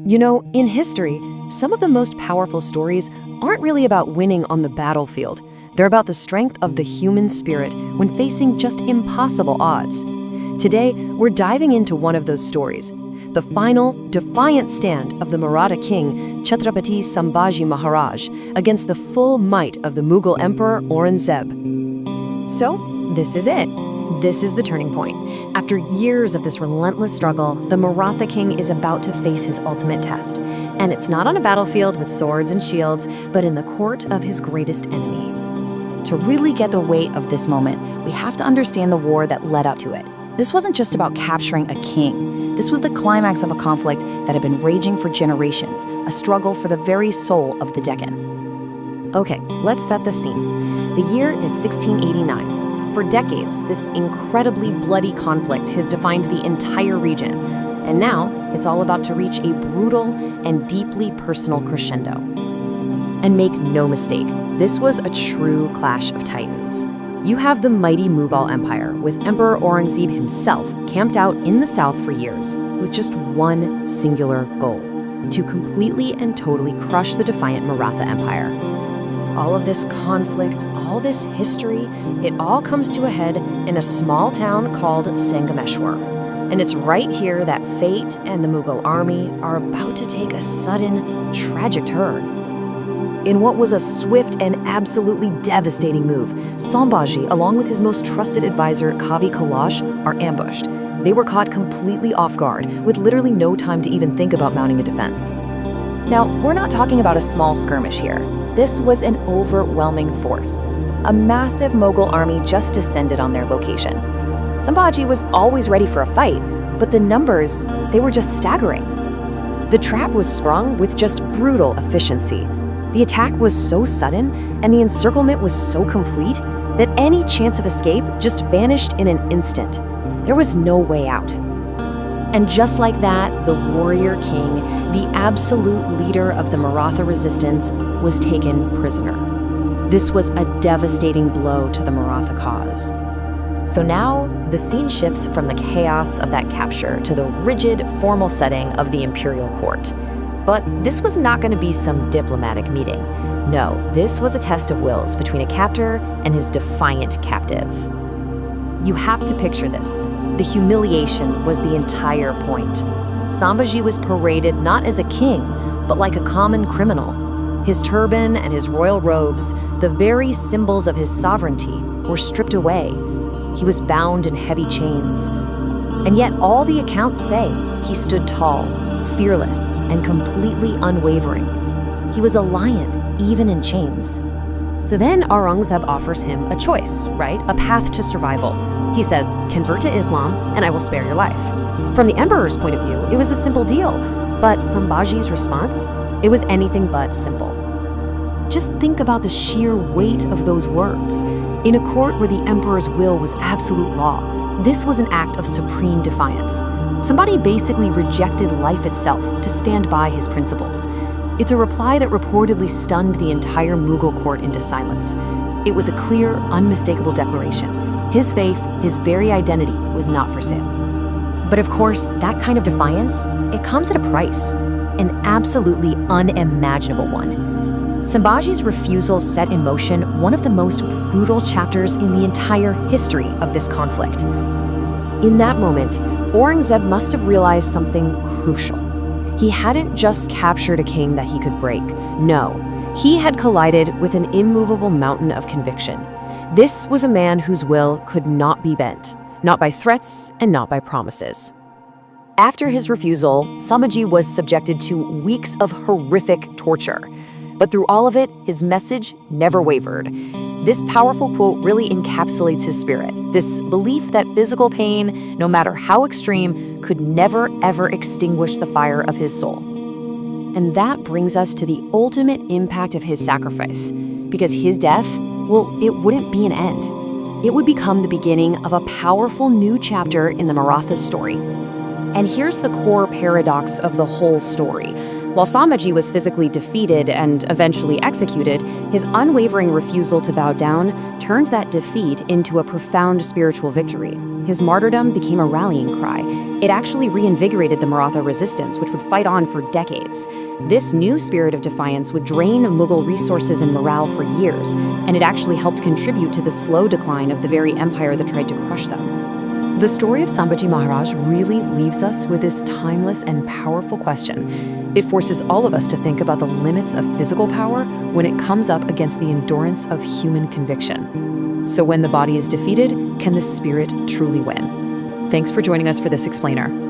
In history, some of the most powerful stories aren't really about winning on the battlefield. They're about the strength of the human spirit when facing just impossible odds. Today, we're diving into one of those stories, the final, defiant stand of the Maratha king, Chhatrapati Sambhaji Maharaj, against the full might of the Mughal Emperor Aurangzeb. So, this is it. This is the turning point. After years of this relentless struggle, the Maratha king is about to face his ultimate test. And it's not on a battlefield with swords and shields, but in the court of his greatest enemy. To really get the weight of this moment, we have to understand the war that led up to it. This wasn't just about capturing a king. This was the climax of a conflict that had been raging for generations, a struggle for the very soul of the Deccan. Okay, let's set the scene. The year is 1689. For decades, this incredibly bloody conflict has defined the entire region, and now it's all about to reach a brutal and deeply personal crescendo. And make no mistake, this was a true clash of titans. You have the mighty Mughal Empire, with Emperor Aurangzeb himself camped out in the south for years, with just one singular goal: to completely and totally crush the defiant Maratha Empire. All of this conflict, all this history, it all comes to a head in a small town called Sangameshwar. And it's right here that fate and the Mughal army are about to take a sudden, tragic turn. In what was a swift and absolutely devastating move, Sambhaji, along with his most trusted advisor, Kavi Kalash, are ambushed. They were caught completely off guard, with literally no time to even think about mounting a defense. Now, we're not talking about a small skirmish here. This was an overwhelming force. A massive Mughal army just descended on their location. Sambhaji was always ready for a fight, but the numbers, they were just staggering. The trap was sprung with just brutal efficiency. The attack was so sudden, and the encirclement was so complete, that any chance of escape just vanished in an instant. There was no way out. And just like that, the warrior king, the absolute leader of the Maratha resistance, was taken prisoner. This was a devastating blow to the Maratha cause. So now, the scene shifts from the chaos of that capture to the rigid, formal setting of the imperial court. But this was not going to be some diplomatic meeting. No, this was a test of wills between a captor and his defiant captive. You have to picture this. The humiliation was the entire point. Sambhaji was paraded not as a king, but like a common criminal. His turban and his royal robes, the very symbols of his sovereignty, were stripped away. He was bound in heavy chains. And yet all the accounts say he stood tall, fearless, and completely unwavering. He was a lion, even in chains. So then Aurangzeb offers him a choice, right? A path to survival. He says, convert to Islam and I will spare your life. From the emperor's point of view, it was a simple deal. But Sambhaji's response, it was anything but simple. Just think about the sheer weight of those words. In a court where the emperor's will was absolute law, this was an act of supreme defiance. Somebody basically rejected life itself to stand by his principles. It's a reply that reportedly stunned the entire Mughal court into silence. It was a clear, unmistakable declaration. His faith, his very identity, was not for sale. But of course, that kind of defiance, it comes at a price, an absolutely unimaginable one. Sambhaji's refusal set in motion one of the most brutal chapters in the entire history of this conflict. In that moment, Aurangzeb must have realized something crucial. He hadn't just captured a king that he could break. No, he had collided with an immovable mountain of conviction. This was a man whose will could not be bent, not by threats and not by promises. After his refusal, Sambhaji was subjected to weeks of horrific torture. But through all of it, his message never wavered. This powerful quote really encapsulates his spirit, this belief that physical pain, no matter how extreme, could never ever extinguish the fire of his soul. And that brings us to the ultimate impact of his sacrifice, because his death, well, it wouldn't be an end. It would become the beginning of a powerful new chapter in the Maratha story. And here's the core paradox of the whole story. While Sambhaji was physically defeated and eventually executed, his unwavering refusal to bow down turned that defeat into a profound spiritual victory. His martyrdom became a rallying cry. It actually reinvigorated the Maratha resistance, which would fight on for decades. This new spirit of defiance would drain Mughal resources and morale for years, and it actually helped contribute to the slow decline of the very empire that tried to crush them. The story of Sambhaji Maharaj really leaves us with this timeless and powerful question. It forces all of us to think about the limits of physical power when it comes up against the endurance of human conviction. So when the body is defeated, can the spirit truly win? Thanks for joining us for this explainer.